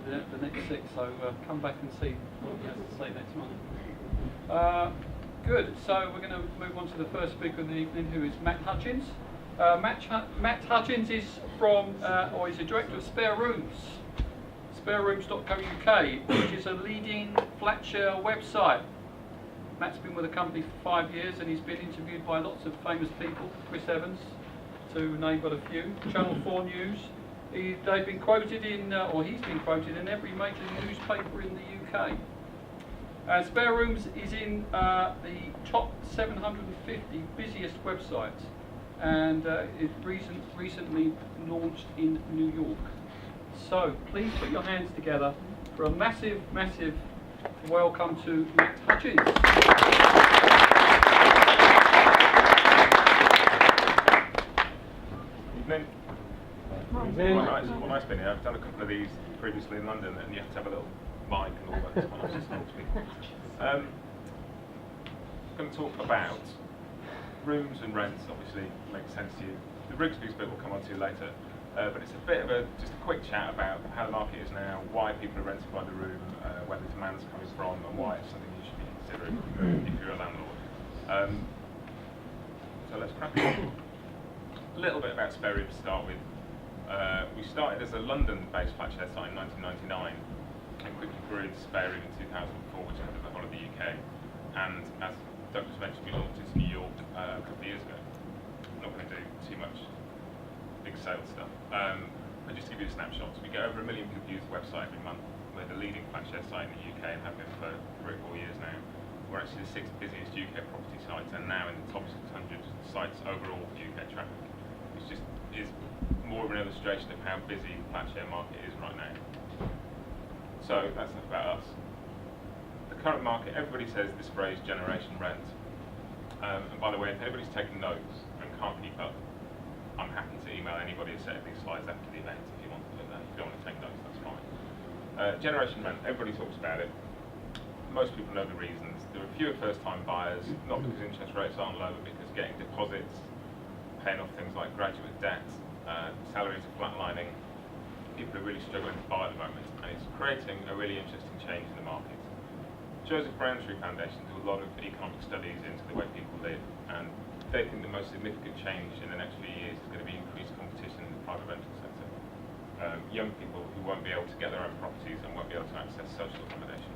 to the next 6, so come back and see what he has to say next month. Good, so we're going to move on to the first speaker of the evening, who is Matt Hutchins. Matt Hutchins is from, or he's the director of Spare Rooms, sparerooms.co.uk, which is a leading flat share website. Matt's been with the company for 5 years and he's been interviewed by lots of famous people, Chris Evans, to name but a few, Channel 4 News. They've been quoted in, or he's been quoted in every major newspaper in the UK. Spare Rooms is in the top 750 busiest websites and it recently launched in New York. So please put your hands together for a massive, massive welcome to Matt Hutchins. Evening. Evening. Well, nice being here. I've done a couple of these previously in London, and you have to have a little mic and all that. When I just talk to people. I'm going to talk about rooms and rents. Obviously, makes sense to you. The Rigsby's bit we'll come on to later. But it's a bit of just a quick chat about how the market is now, why people are renting by the room, where the demand's coming from, and why it's something you should be considering if you're a landlord. So let's crack on. A little bit about Spare Rooms to start with. We started as a London-based flat share site in 1999 and quickly grew into Spare Room in 2004, which covered the whole of the UK. And as Douglas mentioned, we launched into New York a couple of years ago. I'm not going to do too much big sales stuff. But just to give you a snapshot, so we get over 1 million people use the website every month. We're the leading flat share site in the UK and have been for 3 or 4 years now. We're actually the 6th busiest UK property site and now in the top 600 sites overall for UK traffic, which just is more of an illustration of how busy the flat share market is right now. So that's enough about us. The current market, everybody says this phrase generation rent. And by the way, if anybody's taking notes and can't keep up, I'm happy to email anybody a set of these slides after the event if you want to look at that. If you don't want to take notes, that's fine. Generation rent, everybody talks about it. Most people know the reasons. There are fewer first-time buyers, not because interest rates aren't low, but because getting deposits, paying off things like graduate debt, salaries are flatlining. People are really struggling to buy at the moment, and it's creating a really interesting change in the market. Joseph Browntree Foundation do a lot of economic studies into the way people live, and they think the most significant change in the next few years is going to be increased competition in the private rental sector. Young people who won't be able to get their own properties and won't be able to access social accommodation.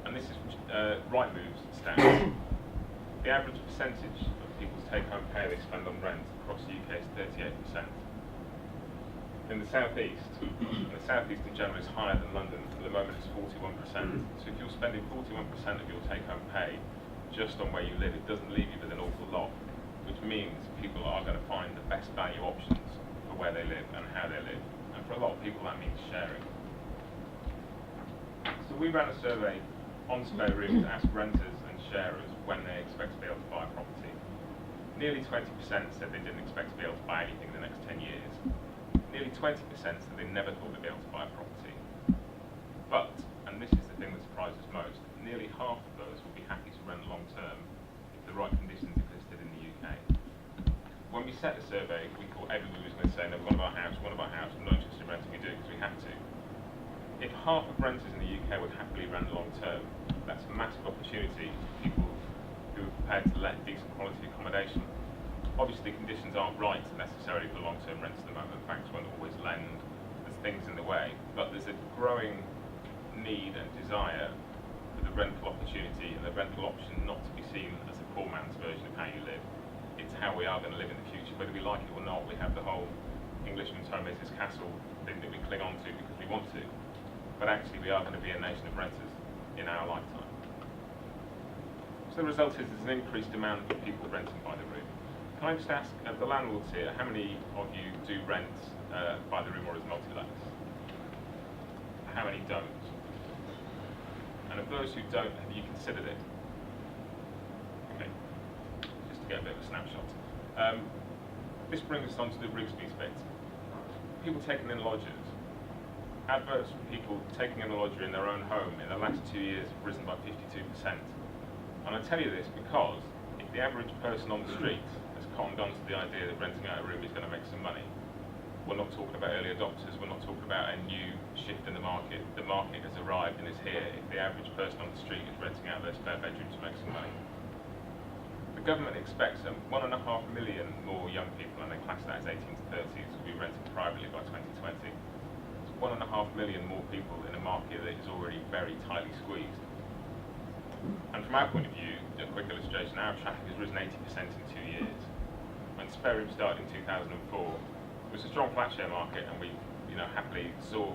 And this is Rightmove's stats. The average percentage of people's take-home pay they spend on rent across the UK is 38%. In the southeast, and the southeast in general is higher than London, at the moment it's 41%. So if you're spending 41% of your take-home pay just on where you live, it doesn't leave you with an awful lot, which means people are going to find the best value options for where they live and how they live. And for a lot of people that means sharing. So we ran a survey on Spare Rooms to ask renters and sharers when they expect to be able to buy a property. Nearly 20% said they didn't expect to be able to buy anything in the next 10 years. Nearly 20% said they never thought they'd be able to buy a property. But, and this is the thing that surprises most, nearly half of those would be happy to rent long term if the right conditions existed in the UK. When we set the survey, we thought everybody was going to say, no, we want to buy a house, we're not interested in renting, we do it because we have to. If half of renters in the UK would happily rent long term, that's a massive opportunity for people who are prepared to let decent quality accommodation. Obviously, conditions aren't right necessarily for long-term rents at the moment. Banks won't always lend. There's things in the way, but there's a growing need and desire for the rental opportunity and the rental option not to be seen as a poor man's version of how you live. It's how we are going to live in the future, whether we like it or not. We have the whole Englishman's home is his castle thing that we cling on to because we want to, but actually we are going to be a nation of renters in our lifetime. So the result is there's an increased demand for people renting by the room. Can I just ask, the landlords here, how many of you do rent by the room or as multi-lets? How many don't? And of those who don't, have you considered it? Okay, just to get a bit of a snapshot. This brings us on to the Rigsby's bit. People taking in lodgers. Adverts from people taking in a lodger in their own home in the last 2 years have risen by 52%. And I tell you this because if the average person on the street has cottoned on to the idea that renting out a room is going to make some money, We're not talking about early adopters, we're not talking about a new shift in the market. The market has arrived and is here if the average person on the street is renting out their spare bedroom to make some money. The government expects 1.5 million more young people, and they class that as 18 to 30s, will be renting privately by 2020. It's 1.5 million more people in a market that is already very tightly squeezed. And from our point of view, a quick illustration, our traffic has risen 80% in 2 years. When spare room started in 2004, it was a strong flat share market, and we happily saw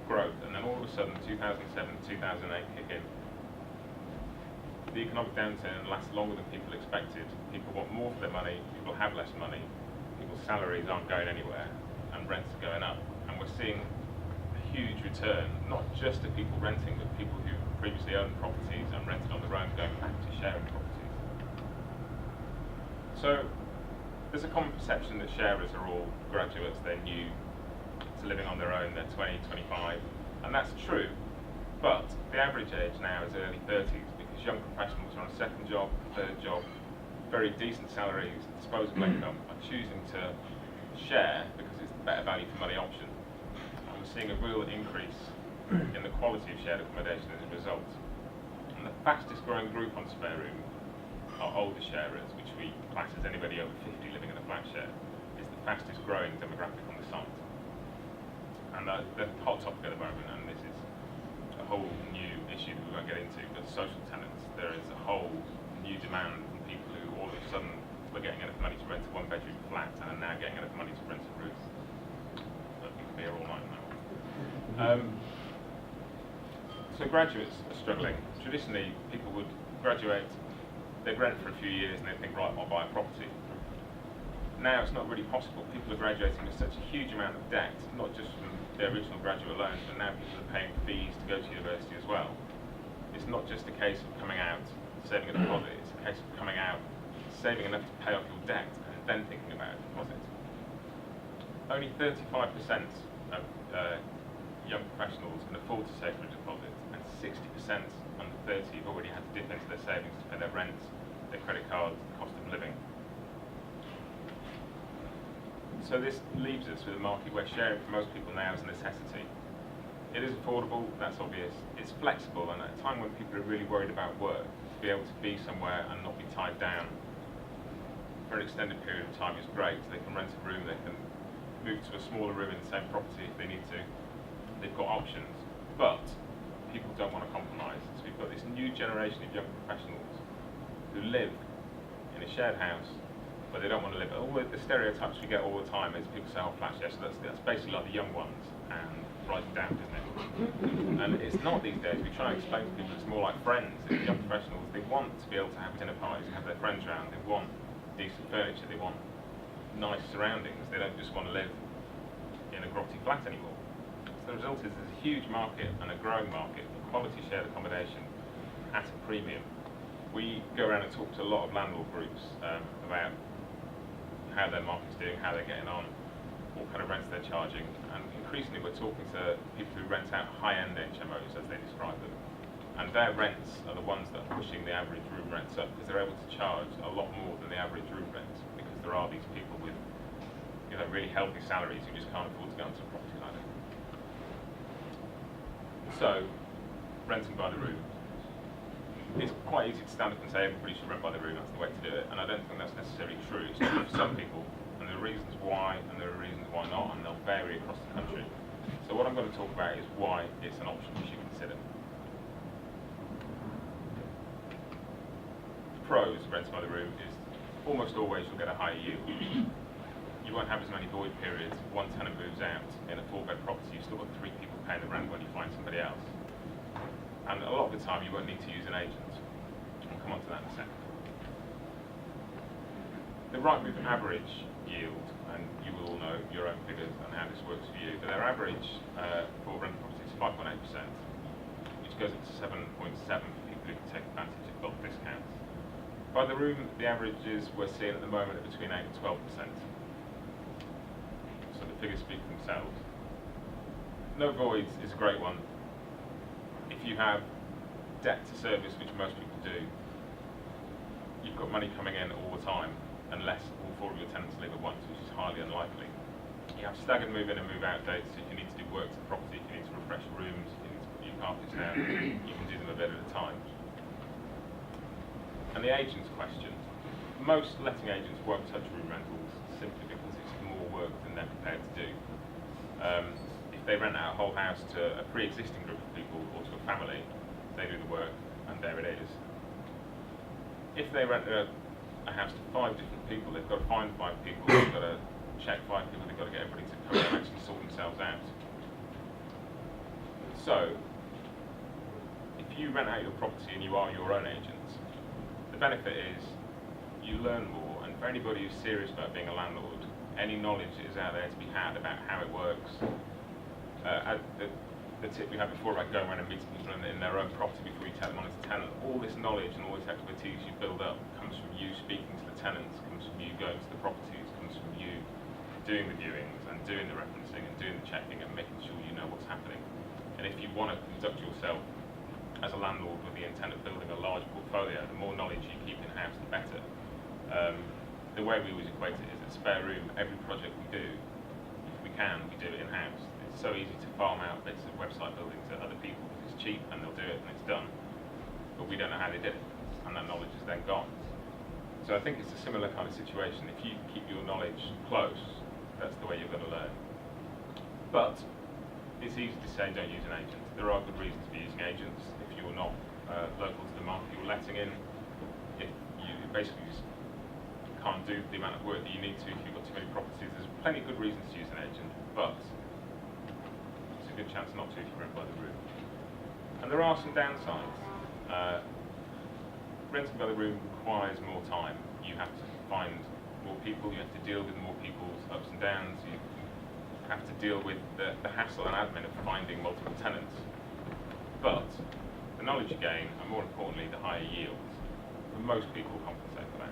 growth, and then all of a sudden 2007, 2008 kick in. The economic downturn lasts longer than people expected. People want more for their money, people have less money, people's salaries aren't going anywhere, and rents are going up. And we're seeing a huge return, not just to people renting, but people who previously owned properties and rented on their own going back to sharing properties. So there's a common perception that sharers are all graduates, they're new to living on their own, they're 20, 25, and that's true. But the average age now is early 30s, because young professionals are on a second job, third job, very decent salaries, disposable income, are choosing to share because it's the better value for money option. And we're seeing a real increase in the quality of shared accommodation as a result. And the fastest growing group on Spare Room are older sharers, which we class as anybody over 50 living in a flat share. It's the fastest growing demographic on the site. And the hot topic at the moment, and this is a whole new issue that we won't get into, but social tenants. There is a whole new demand from people who all of a sudden were getting enough money to rent a one-bedroom flat and are now getting enough money to rent a roof. But we can be here all night now. So graduates are struggling. Traditionally, people would graduate, they'd rent for a few years and they'd think, right, I'll buy a property. Now it's not really possible. People are graduating with such a huge amount of debt, not just from their original graduate loans, but now people are paying fees to go to university as well. It's not just a case of coming out, saving a deposit, it's a case of coming out, saving enough to pay off your debt, and then thinking about a deposit. Only 35% of young professionals can afford to save for a deposit, and 60% under 30 have already had to dip into their savings to pay their rent, their credit cards, the cost of living. So this leaves us with a market where sharing for most people now is a necessity. It is affordable, that's obvious. It's flexible, and at a time when people are really worried about work, to be able to be somewhere and not be tied down for an extended period of time is great. They can rent a room, they can move to a smaller room in the same property if they need to. They've got options, but people don't want to compromise. So we've got this new generation of young professionals who live in a shared house, but they don't want to live. All the stereotypes we get all the time is people say, oh, flat share, so that's basically like the young ones, and write it down, isn't it? And it's not these days. We try and explain to people it's more like friends. It's young professionals, they want to be able to have dinner parties, have their friends around, they want decent furniture, they want nice surroundings, they don't just want to live in a grotty flat anymore. So the result is there's a huge market and a growing market for quality shared accommodation at a premium. We go around and talk to a lot of landlord groups about how their market's doing, how they're getting on, what kind of rents they're charging, and increasingly we're talking to people who rent out high-end HMOs as they describe them, and their rents are the ones that are pushing the average room rents up, because they're able to charge a lot more than the average room rent, because there are these people with really healthy salaries who just can't afford to go onto a property ladder. So, renting by the room. It's quite easy to stand up and say everybody should rent by the room, that's the way to do it, and I don't think that's necessarily true. It's true for some people, and there are reasons why, and there are reasons why not, and they'll vary across the country. So what I'm going to talk about is why it's an option you should consider. The pros of renting by the room is almost always you'll get a higher yield. You won't have as many void periods. One tenant moves out in a 4-bed property, you've still got 3 people paying the rent when you find somebody else. And a lot of the time you won't need to use an agent. I'll come on to that in a second. The Rightmove average yield, and you will all know your own figures and how this works for you, but their average for rental property is 5.8%, which goes up to 7.7 for people who can take advantage of bulk discounts. By the room, the averages we're seeing at the moment are between 8 and 12%. So the figures speak for themselves. No voids is a great one. If you have debt to service, which most people do, you've got money coming in all the time, unless all 4 of your tenants live at once, which is highly unlikely. You have staggered move-in and move-out dates, so if you need to do work to the property, if you need to refresh rooms, if you need to put new carpets down, you can do them a bit at a time. And the agent's question. Most letting agents won't touch room rentals simply because it's more work than they're prepared to do. If they rent out a whole house to a pre-existing group of people or to a family, they do the work, and there it is. If they rent a house to 5 different people, they've got to find 5 people, they've got to check 5 people, they've got to get everybody to come and actually sort themselves out. So, if you rent out your property and you are your own agent, the benefit is you learn more, and for anybody who's serious about being a landlord, any knowledge is out there to be had about how it works. The tip we had before about going around and meeting people in their own property before you take them on as a tenant, all this knowledge and all this expertise you build up comes from you speaking to the tenants, comes from you going to the properties, comes from you doing the viewings and doing the referencing and doing the checking and making sure you know what's happening. And if you want to conduct yourself as a landlord with the intent of building a large portfolio, the more knowledge you keep in-house, the better. The way we always equate it is that spare room, every project we do, if we can, we do it in-house. It's so easy to farm out bits of website building to other people because it's cheap and they'll do it and it's done. But we don't know how they did it, and that knowledge is then gone. So I think it's a similar kind of situation. If you keep your knowledge close, that's the way you're going to learn. But it's easy to say don't use an agent. There are good reasons for using agents if you're not local to the market you're letting in. If you basically just can't do the amount of work that you need to if you've got too many properties, there's plenty of good reasons to use an agent, but it's a good chance not to if you rent by the room. And there are some downsides. Renting by the room requires more time. You have to find more people, you have to deal with more people's ups and downs, you have to deal with the hassle and admin of finding multiple tenants. But the knowledge you gain, and more importantly, the higher yields, for most people compensate for that.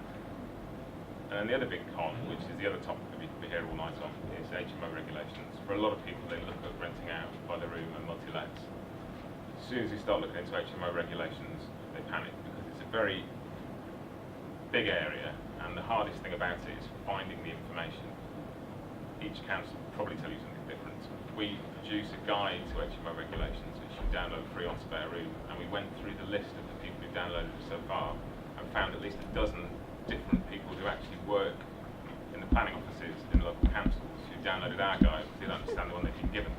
And then the other big con, which is the other topic that we could be here all night on, is HMO regulations. For a lot of people, they look at renting out by the room and multi-lets. As soon as you start looking into HMO regulations, they panic because it's a very big area, and the hardest thing about it is finding the information. Each council will probably tell you something different. We produce a guide to HMO regulations, which you can download free on Spare Room, and we went through the list of the people who downloaded it so far and found at least a dozen different people who actually work in the planning offices in local councils who downloaded our guide because they don't understand the one they've been given.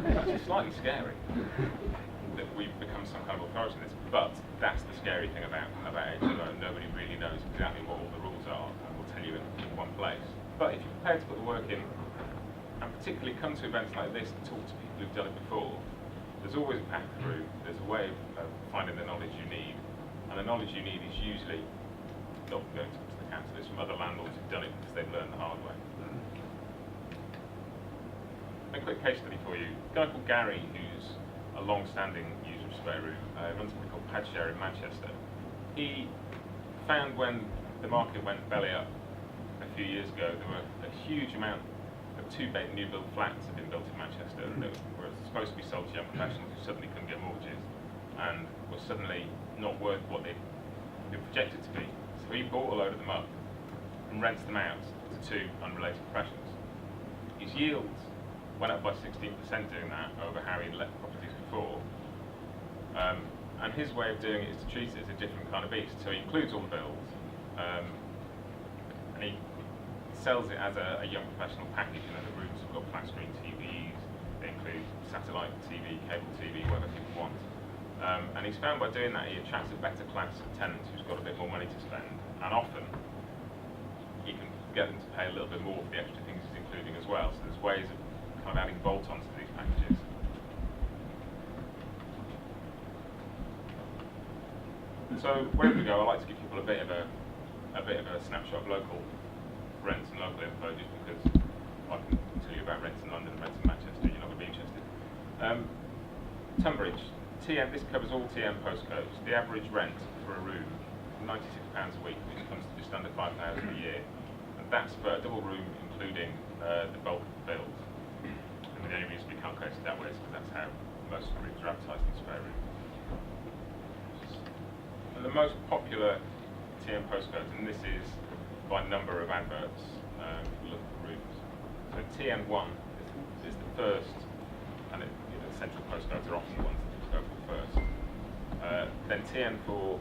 It's actually slightly scary that we've become some kind of authority in this, but that's the scary thing about HMO. Nobody really knows exactly what all the rules are and will tell you in one place. But if you're prepared to put the work in, and particularly come to events like this and talk to people who've done it before, there's always a path through, there's a way of finding the knowledge you need, and the knowledge you need is usually not going to the council, it's from other landlords who've done it because they've learned the hard way. A quick case study for you. A guy called Gary, who's a long-standing user of Spare Room, runs something called Padshare in Manchester. He found when the market went belly up a few years ago, there were a huge amount of 2-bed new build flats had been built in Manchester that were supposed to be sold to young professionals who suddenly couldn't get mortgages and were suddenly not worth what they'd been projected to be. So he bought a load of them up and rents them out to 2 unrelated professionals. His yields went up by 16% doing that over how he'd let properties before. And his way of doing it is to treat it as a different kind of beast. So he includes all the bills, and he sells it as a young professional package. You know, the rooms have got flat screen TVs, they include satellite TV, cable TV, whatever people want. And he's found by doing that he attracts a better class of tenants who's got a bit more money to spend, and often he can get them to pay a little bit more for the extra things he's including as well. So there's ways of kind of adding bolt-ons to these packages. So wherever we go, I like to give people a bit of a snapshot of local rents and local info, just because I can tell you about rents in London and rents in Manchester. You're not going to be interested. Tunbridge, TM. This covers all TM postcodes. The average rent for a room, £96 a week, which comes to just under £5,000 a year, and that's for a double room, including the bulk of the bills. And the only reason we calculate it that way is because that's how most rooms are advertised in Spare Room. And the most popular TM postcodes, and this is by number of adverts, if you look at the rooms. So TN1 is the first, and the central postcodes are often the ones that go for first. Then TN4,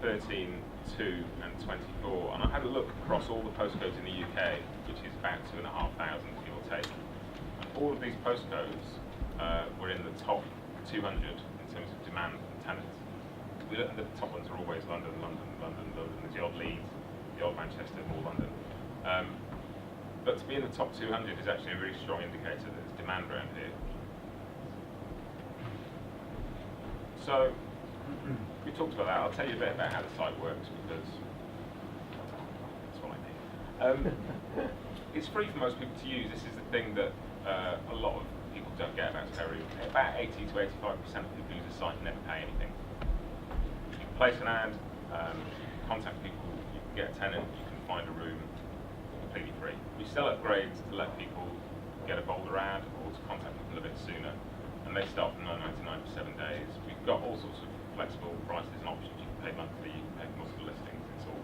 13, 2 and 24, and I had a look across all the postcodes in the UK, which is about 2,500 give or take, and all of these postcodes were in the top 200 in terms of demand and tenants. We look at the top ones are always London, London, London, London. There's the odd Leeds, the old Manchester, more London. But to be in the top 200 is actually a really strong indicator that there's demand around here. So we talked about that. I'll tell you a bit about how the site works because that's what I need. It's free for most people to use. This is the thing that a lot of people don't get about Sevenoaks. About 80 to 85% of people use the site and never pay anything. You can place an ad, contact people, you can get a tenant, you can find a room completely free. We sell upgrades to let people get a bolder ad or to contact people a bit sooner, and they start from £9.99 for 7 days. We've got all sorts of flexible prices and options. You can pay monthly, you can pay for multiple listings. It's all.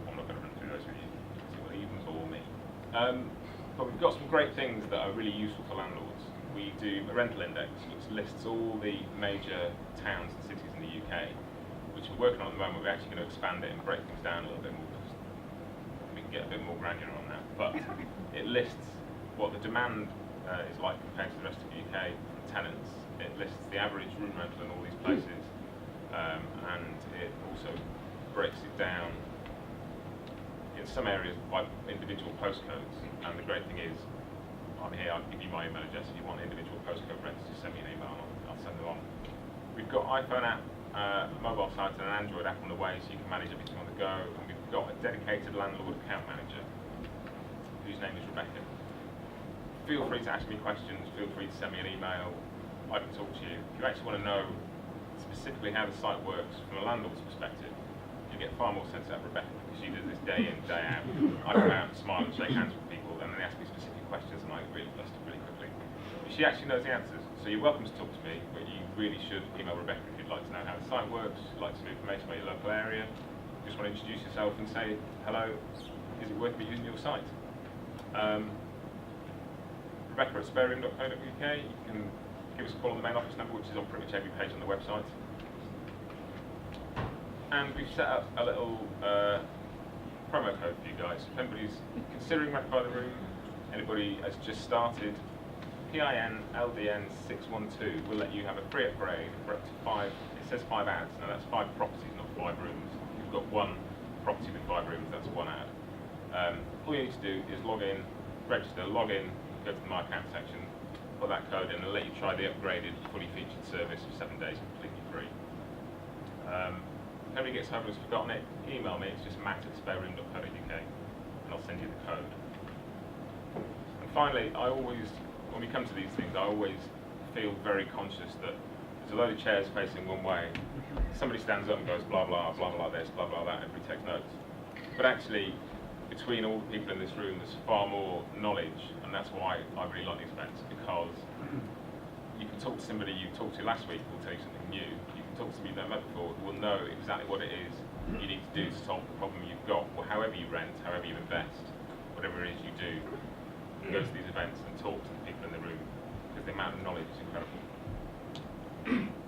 I'm not going to run through those with you. See what even bore me. But we've got some great things that are really useful for landlords. We do a rental index, which lists all the major towns and cities in the UK, which we're working on at the moment. We're actually going to expand it and break things down a little bit more. We can get a bit more granular on that. But it lists what the demand is like compared to the rest of the UK from tenants. It lists the average room rental in all these places, and it also breaks it down in some areas by individual postcodes. And the great thing is, I'm here, I'll give you my email address. If you want individual postcode rents, just send me an email and I'll send them on. We've got iPhone app, a mobile site and an Android app on the way, so you can manage everything on the go. And we've got a dedicated landlord account manager, whose name is Rebecca. Feel free to ask me questions, feel free to send me an email. I can talk to you. If you actually want to know specifically how the site works from a landlord's perspective, you get far more sense out of Rebecca because she does this day in, day out. I go out and smile and shake hands with people and then they ask me specific questions and I get really flustered really quickly. But she actually knows the answers, so you're welcome to talk to me, but you really should email Rebecca if you'd like to know how the site works, you'd like some information about your local area, just want to introduce yourself and say, hello, is it worth me using your site? Rebecca at spareroom.co.uk. You can give us a call on the main office number, which is on pretty much every page on the website. And we've set up a little promo code for you guys. If anybody's considering renting by the room, anybody has just started, PIN LDN 612 will let you have a free upgrade for up to 5. It says 5 ads. Now that's 5 properties, not 5 rooms. If you've got one property with 5 rooms, that's 1 ad. All you need to do is log in, register, log in, go to the My Account section, put that code in and let you try the upgraded, fully featured service for 7 days completely free. If anybody gets home and has forgotten it, email me, it's just matt@spareroom.co.uk and I'll send you the code. And finally, when we come to these things, I always feel very conscious that there's a load of chairs facing one way. Somebody stands up and goes blah blah, blah blah this, blah blah that, everybody takes notes. But actually, between all the people in this room, there's far more knowledge, and that's why I really like these events, because you can talk to somebody you talked to last week who will tell you something new. You can talk to somebody you've never met before who will know exactly what it is you need to do to solve the problem you've got, or however you rent, however you invest, whatever it is you do. Go to these events and talk to the people in the room, because the amount of knowledge is incredible.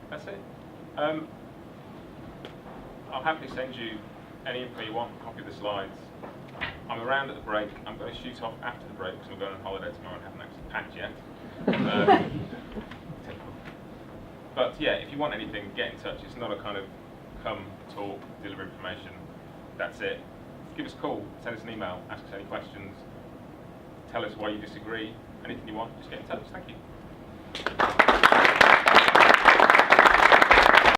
That's it. I'll happily send you any info you want, a copy of the slides. I'm around at the break. I'm going to shoot off after the break because I'm going on holiday tomorrow and haven't actually packed yet. But yeah, if you want anything, get in touch. It's not a kind of come, talk, deliver information. That's it. Give us a call, send us an email, ask us any questions, tell us why you disagree, anything you want, just get in touch. Thank you.